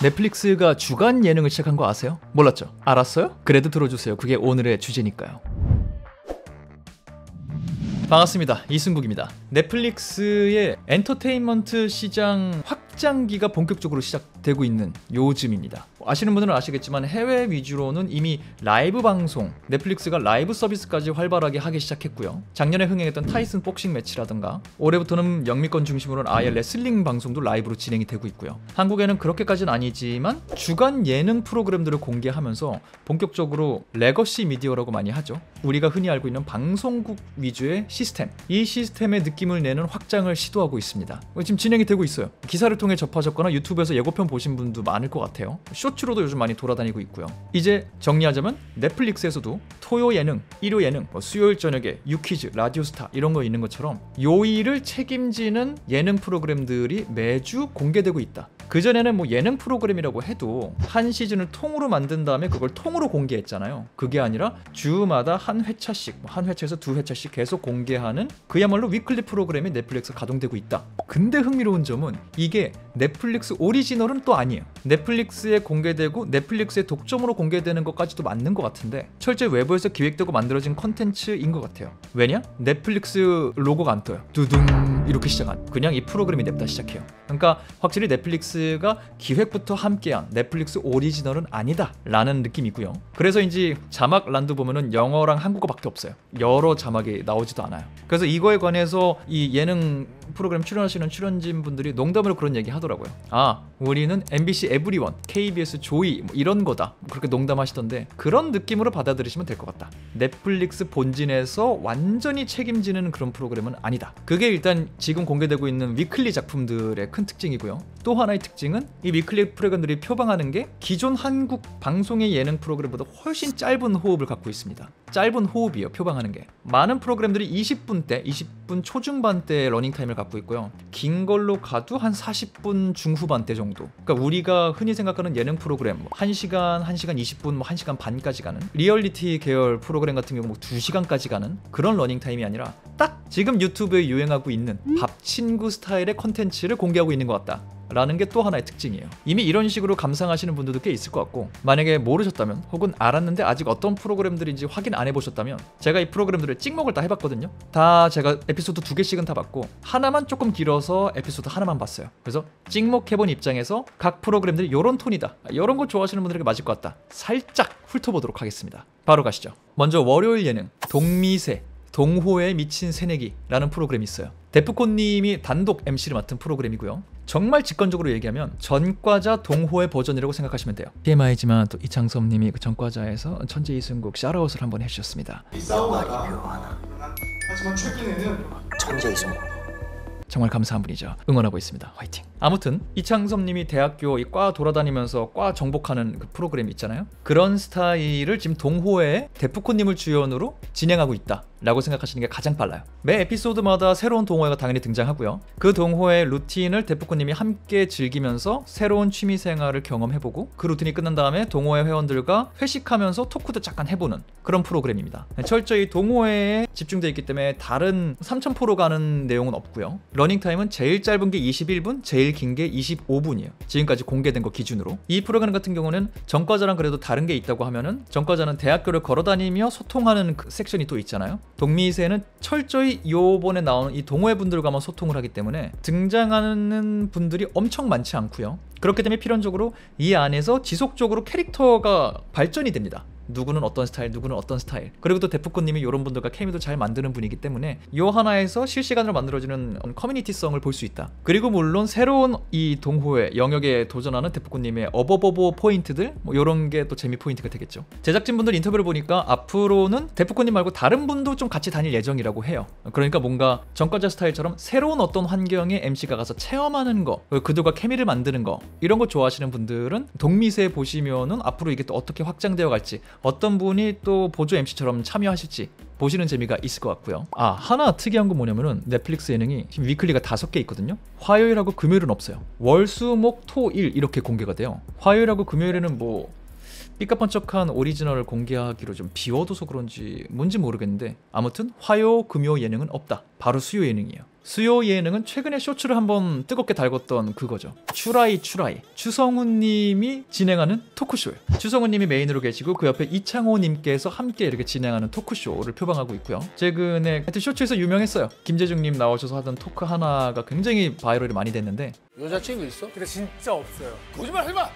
넷플릭스가 주간 예능을 시작한 거 아세요? 몰랐죠? 알았어요? 그래도 들어주세요. 그게 오늘의 주제니까요. 반갑습니다. 이승국입니다. 넷플릭스의 엔터테인먼트 시장 확장기가 본격적으로 시작되고 있는 요즘입니다. 아시는 분들은 아시겠지만 해외 위주로는 이미 라이브 방송, 넷플릭스가 라이브 서비스까지 활발하게 하기 시작했고요. 작년에 흥행했던 타이슨 복싱 매치라든가 올해부터는 영미권 중심으로는 아예 레슬링 방송도 라이브로 진행이 되고 있고요. 한국에는 그렇게까지는 아니지만 주간 예능 프로그램들을 공개하면서 본격적으로 레거시 미디어라고 많이 하죠. 우리가 흔히 알고 있는 방송국 위주의 시스템, 이 시스템의 느낌을 내는 확장을 시도하고 있습니다. 지금 진행이 되고 있어요. 기사를 통해 접하셨거나 유튜브에서 예고편 보신 분도 많을 것 같아요. 쇼츠로도 요즘 많이 돌아다니고 있고요. 이제 정리하자면 넷플릭스에서도 토요 예능, 일요 예능, 수요일 저녁에 유퀴즈, 라디오스타 이런 거 있는 것처럼 요일을 책임지는 예능 프로그램들이 매주 공개되고 있다. 그전에는 예능 프로그램이라고 해도 한 시즌을 통으로 만든 다음에 그걸 통으로 공개했잖아요. 그게 아니라 주마다 한 회차씩, 한 회차에서 두 회차씩 계속 공개하는 그야말로 위클리 프로그램이 넷플릭스가 가동되고 있다. 근데 흥미로운 점은 이게 넷플릭스 오리지널은 또 아니에요. 넷플릭스에 공개되고 넷플릭스의 독점으로 공개되는 것까지도 맞는 것 같은데 철저히 외부에서 기획되고 만들어진 컨텐츠인 것 같아요. 왜냐? 넷플릭스 로고가 안 떠요. 두둥 이렇게 시작한, 그냥 이 프로그램이 냅다 시작해요. 그러니까 확실히 넷플릭스가 기획부터 함께한 넷플릭스 오리지널은 아니다 라는 느낌이고요. 그래서인지 자막란도 보면은 영어랑 한국어밖에 없어요. 여러 자막이 나오지도 않아요. 그래서 이거에 관해서 이 예능 프로그램 출연하시는 출연진 분들이 농담으로 그런 얘기 하더라고요. 아, 우리는 MBC 에브리원, KBS 조이 이런 거다, 그렇게 농담하시던데 그런 느낌으로 받아들이시면 될 것 같다. 넷플릭스 본진에서 완전히 책임지는 그런 프로그램은 아니다. 그게 일단 지금 공개되고 있는 위클리 작품들의 큰 특징이고요. 또 하나의 특징은 이 위클리 프로그램들이 표방하는 게 기존 한국 방송의 예능 프로그램보다 훨씬 짧은 호흡을 갖고 있습니다. 짧은 호흡이에요, 표방하는 게. 많은 프로그램들이 20분대, 20분 초중반대 러닝타임을 갖고 있고요. 긴 걸로 가도 한 40분 중후반대 정도. 그러니까 우리가 흔히 생각하는 예능 프로그램 1시간, 1시간 20분, 1시간 반까지 가는 리얼리티 계열 프로그램 같은 경우 2시간까지 가는 그런 러닝타임이 아니라 딱 지금 유튜브에 유행하고 있는 밥친구 스타일의 컨텐츠를 공개하고 있는 것 같다 라는 게 또 하나의 특징이에요. 이미 이런 식으로 감상하시는 분들도 꽤 있을 것 같고, 만약에 모르셨다면 혹은 알았는데 아직 어떤 프로그램들인지 확인 안 해보셨다면 제가 이 프로그램들을 찍먹을 다 해봤거든요. 다 제가 에피소드 2개씩은 다 봤고 하나만 조금 길어서 에피소드 하나만 봤어요. 그래서 찍먹해본 입장에서 각 프로그램들이 이런 톤이다, 이런 거 좋아하시는 분들에게 맞을 것 같다, 살짝 훑어보도록 하겠습니다. 바로 가시죠. 먼저 월요일 예능 동미새 동호회에 미친 새내기라는 프로그램이 있어요. 데프콘님이 단독 MC를 맡은 프로그램이고요. 정말 직관적으로 얘기하면 전과자 동호회 버전이라고 생각하시면 돼요. TMI지만 또 이창섭님이 그 전과자에서 천재 이승국 샤라웃을 한번 해주셨습니다. 하지만 최근에는 천재 이승국 정말 감사한 분이죠. 응원하고 있습니다. 화이팅. 아무튼 이창섭님이 대학교 이 과 돌아다니면서 과 정복하는 그 프로그램 있잖아요. 그런 스타일을 지금 동호회에 데프콘님을 주연으로 진행하고 있다 라고 생각하시는 게 가장 빨라요. 매 에피소드마다 새로운 동호회가 당연히 등장하고요. 그 동호회의 루틴을 데프콘님이 함께 즐기면서 새로운 취미생활을 경험해보고 그 루틴이 끝난 다음에 동호회 회원들과 회식하면서 토크도 잠깐 해보는 그런 프로그램입니다. 철저히 동호회에 집중되어 있기 때문에 다른 3000포로 가는 내용은 없고요. 러닝타임은 제일 짧은 게 21분, 제일 긴 게 25분이에요. 지금까지 공개된 거 기준으로. 이 프로그램 같은 경우는 전과자랑 그래도 다른 게 있다고 하면은, 전과자는 대학교를 걸어다니며 소통하는 그 섹션이 또 있잖아요. 동미새는 철저히 요번에 나오는 이 동호회 분들과만 소통을 하기 때문에 등장하는 분들이 엄청 많지 않고요. 그렇기 때문에 필연적으로 이 안에서 지속적으로 캐릭터가 발전이 됩니다. 누구는 어떤 스타일, 누구는 어떤 스타일. 그리고 또 데프콘님이 이런 분들과 케미도 잘 만드는 분이기 때문에 이 하나에서 실시간으로 만들어지는 커뮤니티성을 볼 수 있다. 그리고 물론 새로운 이 동호회 영역에 도전하는 데프콘님의 어버버버 포인트들, 이런 게 또 재미 포인트가 되겠죠. 제작진분들 인터뷰를 보니까 앞으로는 데프콘님 말고 다른 분도 좀 같이 다닐 예정이라고 해요. 그러니까 뭔가 전과자 스타일처럼 새로운 어떤 환경에 MC가 가서 체험하는 거, 그들과 케미를 만드는 거, 이런 거 좋아하시는 분들은 동미새 보시면은 앞으로 이게 또 어떻게 확장되어 갈지, 어떤 분이 또 보조 MC처럼 참여하실지 보시는 재미가 있을 것 같고요. 아, 하나 특이한 건 뭐냐면은 넷플릭스 예능이 지금 위클리가 5개 있거든요. 화요일하고 금요일은 없어요. 월, 수, 목, 토, 일 이렇게 공개가 돼요. 화요일하고 금요일에는 삐까뻔쩍한 오리지널을 공개하기로 좀 비워둬서 그런지 뭔지 모르겠는데 아무튼 화요 금요 예능은 없다. 바로 수요 예능이에요. 수요 예능은 최근에 쇼츠를 한번 뜨겁게 달궜던 그거죠. 추라이 추성훈님이 진행하는 토크쇼예요. 추성훈님이 메인으로 계시고 그 옆에 이창호님께서 함께 이렇게 진행하는 토크쇼를 표방하고 있고요. 최근에 하여튼 쇼츠에서 유명했어요. 김재중님 나오셔서 하던 토크 하나가 굉장히 바이럴이 많이 됐는데 여자친구 있어? 근데 진짜 없어요. 거짓말 하지 마!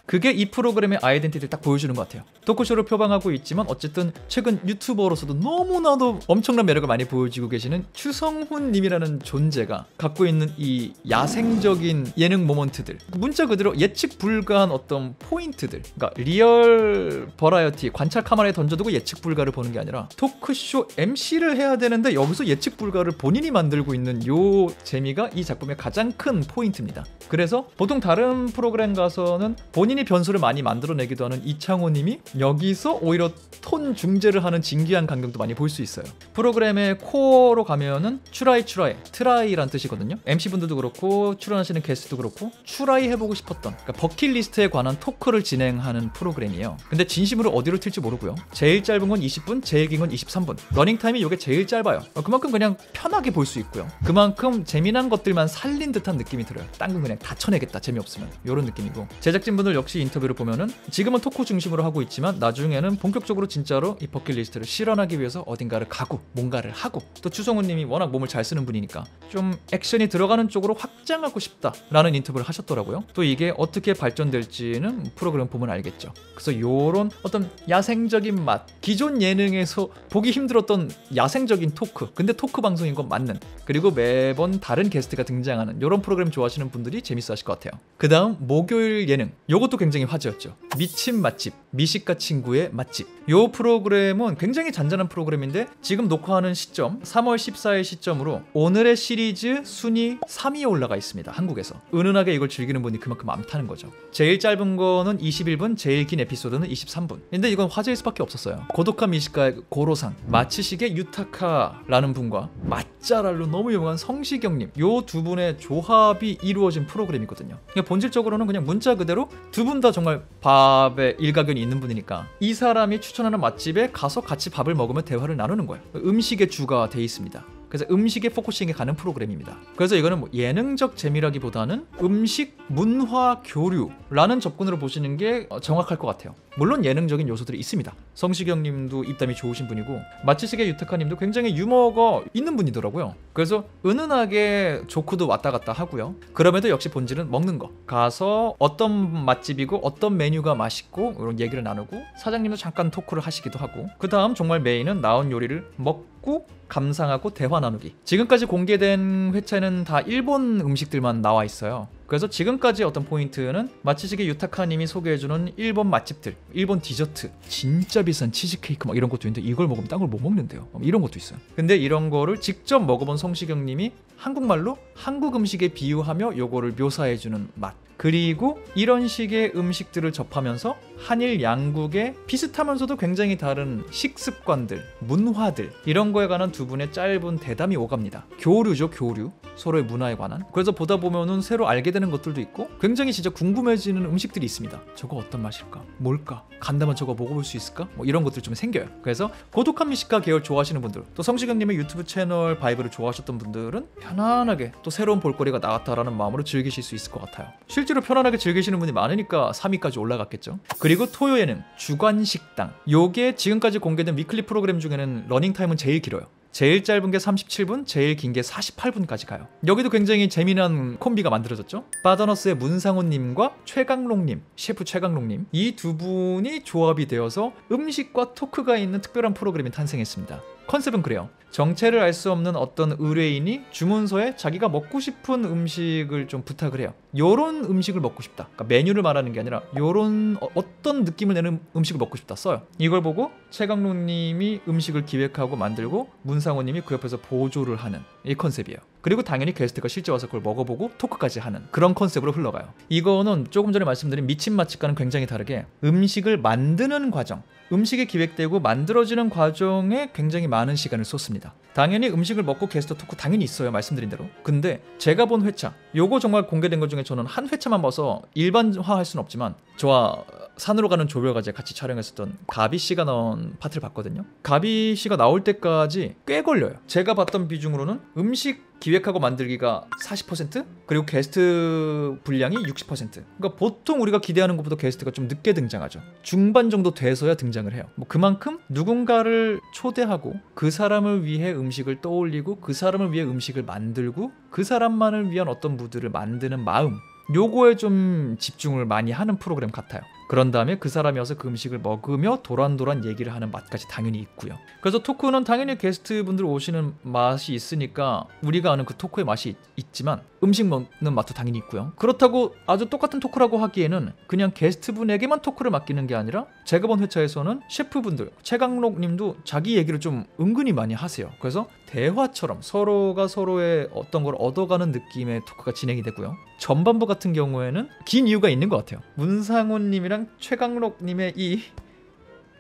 그게 이 프로그램의 아이덴티티를 딱 보여주는 것 같아요. 토크쇼를 표방하고 있지만 어쨌든 최근 유튜버로서도 너무나도 엄청난 매력을 많이 보여주고 계시는 추성훈님이라는 존재가 갖고 있는 이 야생적인 예능 모먼트들, 문자 그대로 예측 불가한 어떤 포인트들, 그러니까 리얼 버라이어티 관찰 카메라에 던져두고 예측 불가를 보는 게 아니라 토크쇼 MC를 해야 되는데 여기서 예측 불가를 본인이 만들고 있는 요 재미가 이 작품의 가장 큰 포인트입니다. 그래서 보통 다른 프로그램 가서는 본인이 변수를 많이 만들어내기도 하는 이창호님이 여기서 오히려 톤 중재를 하는 진기한 광경도 많이 볼 수 있어요. 프로그램의 코어로 가면은 트라이란 뜻이거든요. MC분들도 그렇고 출연하시는 게스트도 그렇고 추라이 해보고 싶었던, 그러니까 버킷리스트에 관한 토크를 진행하는 프로그램이에요. 근데 진심으로 어디로 튈지 모르고요. 제일 짧은 건 20분, 제일 긴 건 23분. 러닝타임이 이게 제일 짧아요. 그만큼 그냥 편하게 볼 수 있고요. 그만큼 재미난 것들만 살린 듯한 느낌이 들어요. 딴 건 그냥 다 쳐내겠다, 재미없으면. 이런 느낌이고, 제작진분들 역시 인터뷰를 보면은 지금은 토크 중심으로 하고 있지만 나중에는 본격적으로 진짜로 이 버킷리스트를 실현하기 위해서 어딘가를 가고 뭔가를 하고, 또 추성훈님이 워낙 몸을 잘 쓰는 분이니까 좀 액션이 들어가는 쪽으로 확장하고 싶다라는 인터뷰를 하셨더라고요. 또 이게 어떻게 발전될지는 프로그램 보면 알겠죠. 그래서 요런 어떤 야생적인 맛, 기존 예능에서 보기 힘들었던 야생적인 토크, 근데 토크 방송인 건 맞는, 그리고 매번 다른 게스트가 등장하는 요런 프로그램 좋아하시는 분들이 재밌어 하실 것 같아요. 그 다음 목요일 예능, 요것도 굉장히 화제였죠. 미친 맛집, 미식가 친구의 맛집. 요 프로그램은 굉장히 잔잔한 프로그램인데 지금 녹화하는 시점 3월 14일 시점으로 오늘의 시리즈 순위 3위에 올라가 있습니다. 한국에서. 은은하게 이걸 즐기는 분이 그만큼 많다는 거죠. 제일 짧은 거는 21분, 제일 긴 에피소드는 23분. 근데 이건 화제일 수밖에 없었어요. 고독한 미식가의 고로상, 마치시게 유타카라는 분과 맛잘알로 너무 유명한 성시경님, 요 두 분의 조합이 이루어진 프로그램이거든요. 본질적으로는 그냥 문자 그대로 두 분 다 정말 밥에 일가견이 있는 분이니까 이 사람이 추천하는 맛집에 가서 같이 밥을 먹으며 대화를 나누는 거예요. 음식의 주가 돼 있습니다. 그래서 음식에 포커싱이 가는 프로그램입니다. 그래서 이거는 뭐 예능적 재미라기보다는 음식 문화 교류라는 접근으로 보시는 게 정확할 것 같아요. 물론 예능적인 요소들이 있습니다. 성시경 님도 입담이 좋으신 분이고 마치시게 유타카 님도 굉장히 유머가 있는 분이더라고요. 그래서 은은하게 조크도 왔다 갔다 하고요. 그럼에도 역시 본질은 먹는 거. 가서 어떤 맛집이고 어떤 메뉴가 맛있고 이런 얘기를 나누고 사장님도 잠깐 토크를 하시기도 하고, 그 다음 정말 메인은 나온 요리를 먹고 감상하고 대화 나누기. 지금까지 공개된 회차는 다 일본 음식들만 나와 있어요. 그래서 지금까지 어떤 포인트는 마치시게 유타카님이 소개해주는 일본 맛집들, 일본 디저트, 진짜 비싼 치즈케이크 막 이런 것도 있는데 이걸 먹으면 딴 걸 못 먹는데요. 이런 것도 있어요. 근데 이런 거를 직접 먹어본 성시경님이 한국말로 한국 음식에 비유하며 요거를 묘사해주는 맛. 그리고 이런 식의 음식들을 접하면서 한일 양국의 비슷하면서도 굉장히 다른 식습관들, 문화들, 이런 거에 관한 두 분의 짧은 대담이 오갑니다. 교류죠, 교류. 서로의 문화에 관한. 그래서 보다 보면은 새로 알게 되는 것들도 있고 굉장히 진짜 궁금해지는 음식들이 있습니다. 저거 어떤 맛일까? 뭘까? 간다면 저거 먹어볼 수 있을까? 뭐 이런 것들이 좀 생겨요. 그래서 고독한 미식가 계열 좋아하시는 분들, 또 성시경님의 유튜브 채널 바이브를 좋아하셨던 분들은 편안하게 또 새로운 볼거리가 나왔다라는 마음으로 즐기실 수 있을 것 같아요. 실제로 편안하게 즐기시는 분이 많으니까 3위까지 올라갔겠죠. 그리고 토요 예능 주관식당, 요게 지금까지 공개된 위클리 프로그램 중에는 러닝타임은 제일 길어요. 제일 짧은 게 37분, 제일 긴 게 48분까지 가요. 여기도 굉장히 재미난 콤비가 만들어졌죠. 바더너스의 문상훈님과 최강록님, 셰프 최강록님, 이 두 분이 조합이 되어서 음식과 토크가 있는 특별한 프로그램이 탄생했습니다. 컨셉은 그래요. 정체를 알 수 없는 어떤 의뢰인이 주문서에 자기가 먹고 싶은 음식을 좀 부탁을 해요. 요런 음식을 먹고 싶다. 그러니까 메뉴를 말하는 게 아니라 요런 어떤 느낌을 내는 음식을 먹고 싶다 써요. 이걸 보고 최강록님이 음식을 기획하고 만들고 문상호님이 그 옆에서 보조를 하는 이 컨셉이에요. 그리고 당연히 게스트가 실제 와서 그걸 먹어보고 토크까지 하는 그런 컨셉으로 흘러가요. 이거는 조금 전에 말씀드린 미친 맛집과는 굉장히 다르게 음식을 만드는 과정, 음식이 기획되고 만들어지는 과정에 굉장히 많은 시간을 쏟습니다. 당연히 음식을 먹고 게스트 토크 당연히 있어요, 말씀드린 대로. 근데 제가 본 회차, 요거 정말 공개된 것 중에 저는 한 회차만 봐서 일반화할 수는 없지만 저와 산으로 가는 조별과제 같이 촬영했었던 가비 씨가 나온 파트를 봤거든요. 가비 씨가 나올 때까지 꽤 걸려요. 제가 봤던 비중으로는 음식 기획하고 만들기가 40% 그리고 게스트 분량이 60%. 그러니까 보통 우리가 기대하는 것보다 게스트가 좀 늦게 등장하죠. 중반 정도 돼서야 등장을 해요. 뭐 그만큼 누군가를 초대하고 그 사람을 위해 음식을 떠올리고 그 사람을 위해 음식을 만들고 그 사람만을 위한 어떤 무드를 만드는 마음, 요거에 좀 집중을 많이 하는 프로그램 같아요. 그런 다음에 그 사람이 와서 그 음식을 먹으며 도란도란 얘기를 하는 맛까지 당연히 있고요. 그래서 토크는 당연히 게스트분들 오시는 맛이 있으니까 우리가 아는 그 토크의 맛이 있지만 음식 먹는 맛도 당연히 있고요. 그렇다고 아주 똑같은 토크라고 하기에는 그냥 게스트분에게만 토크를 맡기는 게 아니라 제가 본 회차에서는 셰프분들, 최강록 님도 자기 얘기를 좀 은근히 많이 하세요. 그래서 대화처럼 서로가 서로의 어떤 걸 얻어가는 느낌의 토크가 진행이 되고요. 전반부 같은 경우에는 긴 이유가 있는 것 같아요. 문상훈 님이랑 최강록 님의 이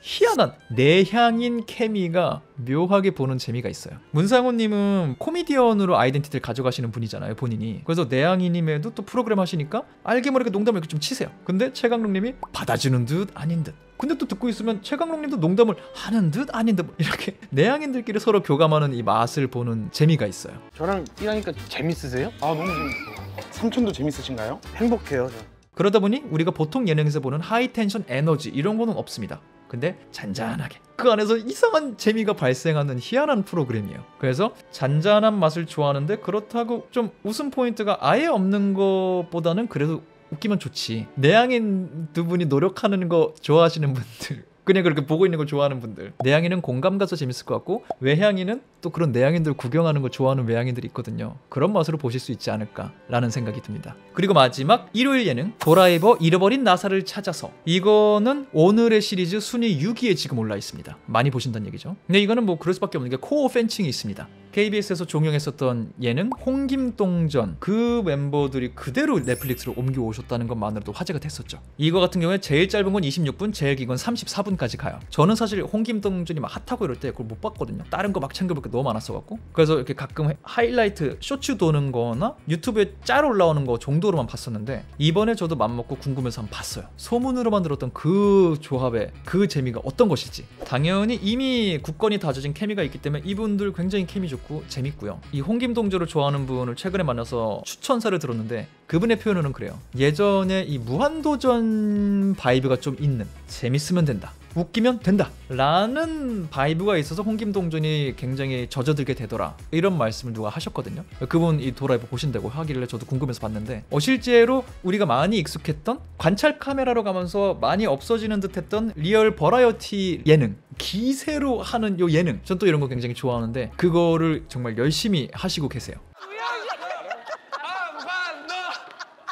희한한 내향인 케미가 묘하게 보는 재미가 있어요. 문상훈 님은 코미디언으로 아이덴티티를 가져가시는 분이잖아요, 본인이. 그래서 내향인님에도 또 프로그램 하시니까 알게 모르게 농담을 이렇게 좀 치세요. 근데 최강록 님이 받아주는 듯 아닌 듯. 근데 또 듣고 있으면 최강록 님도 농담을 하는 듯 아닌 듯 이렇게 내향인들끼리 서로 교감하는 이 맛을 보는 재미가 있어요. 저랑 일하니까 재밌으세요? 아, 너무 재밌어요. 삼촌도 재밌으신가요? 행복해요, 저. 그러다 보니 우리가 보통 예능에서 보는 하이텐션 에너지 이런 거는 없습니다. 근데 잔잔하게 그 안에서 이상한 재미가 발생하는 희한한 프로그램이에요. 그래서 잔잔한 맛을 좋아하는데 그렇다고 좀 웃음 포인트가 아예 없는 것보다는 그래도 웃기면 좋지. 내향인 두 분이 노력하는 거 좋아하시는 분들, 그냥 그렇게 보고 있는 걸 좋아하는 분들, 내향인은 공감 가서 재밌을 것 같고 외향인은 또 그런 내향인들 구경하는 거 좋아하는 외향인들이 있거든요. 그런 맛으로 보실 수 있지 않을까라는 생각이 듭니다. 그리고 마지막 일요일 예능 도라이버 잃어버린 나사를 찾아서, 이거는 오늘의 시리즈 순위 6위에 지금 올라 있습니다. 많이 보신다는 얘기죠. 근데 이거는 뭐 그럴 수밖에 없는 게 코어 팬층이 있습니다. KBS에서 종영했었던 예능 홍김동전, 그 멤버들이 그대로 넷플릭스로 옮겨오셨다는 것만으로도 화제가 됐었죠. 이거 같은 경우에 제일 짧은 건 26분, 제일 긴 건 34분까지 가요. 저는 사실 홍김동전이 막 핫하고 이럴 때 그걸 못 봤거든요. 다른 거 막 챙겨볼 게 너무 많았어갖고. 그래서 이렇게 가끔 하이라이트 쇼츠 도는 거나 유튜브에 짤 올라오는 거 정도로만 봤었는데, 이번에 저도 맘먹고 궁금해서 한번 봤어요. 소문으로만 들었던 그 조합의 그 재미가 어떤 것일지. 당연히 이미 굳건히 다져진 케미가 있기 때문에 이분들 굉장히 케미 좋고 재밌고요. 이 홍김동조를 좋아하는 분을 최근에 만나서 추천사를 들었는데 그분의 표현으로는 그래요. 예전에 이 무한도전 바이브가 좀 있는, 재밌으면 된다, 웃기면 된다 라는 바이브가 있어서 홍김동전이 굉장히 젖어들게 되더라, 이런 말씀을 누가 하셨거든요. 그분 이 도라이버 보신다고 하길래 저도 궁금해서 봤는데 실제로 우리가 많이 익숙했던 관찰 카메라로 가면서 많이 없어지는 듯 했던 리얼 버라이어티 예능, 기세로 하는 요 예능, 전 또 이런 거 굉장히 좋아하는데 그거를 정말 열심히 하시고 계세요.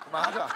그만하자.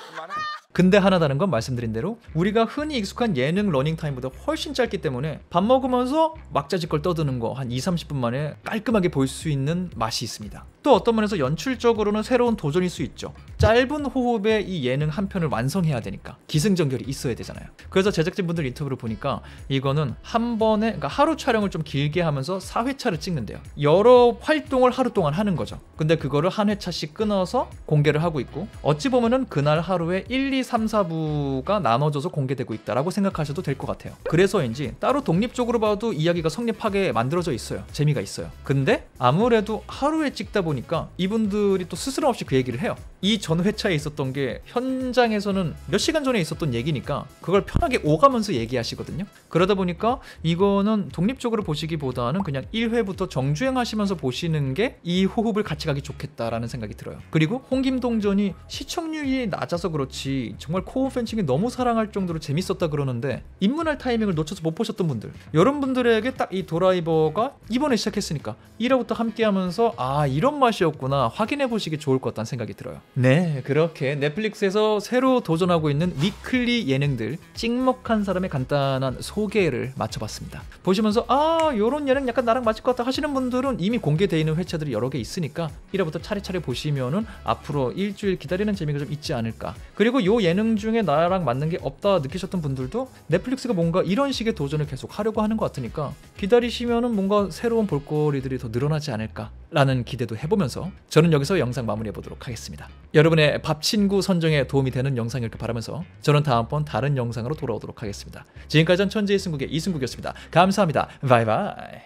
그만해. 근데 하나 다른 건 말씀드린 대로 우리가 흔히 익숙한 예능 러닝타임보다 훨씬 짧기 때문에 밥 먹으면서 막자지껄 떠드는 거 한 2-30분 만에 깔끔하게 볼 수 있는 맛이 있습니다. 또 어떤 면에서 연출적으로는 새로운 도전일 수 있죠. 짧은 호흡에 이 예능 한 편을 완성해야 되니까 기승전결이 있어야 되잖아요. 그래서 제작진분들 인터뷰를 보니까 이거는 한 번에, 그러니까 하루 촬영을 좀 길게 하면서 4회차를 찍는데요. 여러 활동을 하루 동안 하는 거죠. 근데 그거를 한 회차씩 끊어서 공개를 하고 있고, 어찌 보면은 그날 하루에 1, 2, 3, 4부가 나눠져서 공개되고 있다라고 생각하셔도 될 것 같아요. 그래서인지 따로 독립적으로 봐도 이야기가 성립하게 만들어져 있어요. 재미가 있어요. 근데 아무래도 하루에 찍다 보니까 이분들이 또 스스럼 없이 그 얘기를 해요. 이 전 회차에 있었던 게 현장에서는 몇 시간 전에 있었던 얘기니까 그걸 편하게 오가면서 얘기하시거든요. 그러다 보니까 이거는 독립적으로 보시기보다는 그냥 1회부터 정주행하시면서 보시는 게 이 호흡을 같이 가기 좋겠다라는 생각이 들어요. 그리고 홍김동전이 시청률이 낮아서 그렇지 정말 코어 팬층이 너무 사랑할 정도로 재밌었다 그러는데, 입문할 타이밍을 놓쳐서 못 보셨던 분들, 여러분들에게 딱 이 도라이버가 이번에 시작했으니까 1화부터 함께하면서 아 이런 맛이었구나 확인해보시기 좋을 것 같다는 생각이 들어요. 네, 그렇게 넷플릭스에서 새로 도전하고 있는 위클리 예능들 찍먹한 사람의 간단한 소개를 마쳐봤습니다. 보시면서 아 요런 예능 약간 나랑 맞을 것 같다 하시는 분들은 이미 공개되어 있는 회차들이 여러 개 있으니까 1화부터 차례차례 보시면은 앞으로 일주일 기다리는 재미가 좀 있지 않을까. 그리고 요 예능 중에 나랑 맞는 게 없다 느끼셨던 분들도 넷플릭스가 뭔가 이런 식의 도전을 계속 하려고 하는 것 같으니까 기다리시면은 뭔가 새로운 볼거리들이 더 늘어나지 않을까 라는 기대도 해보면서 저는 여기서 영상 마무리해 보도록 하겠습니다. 여러분의 밥 친구 선정에 도움이 되는 영상일 까 바라면서 저는 다음번 다른 영상으로 돌아오도록 하겠습니다. 지금까지는 천재의 승국의 이승국이었습니다. 감사합니다. 바이바이.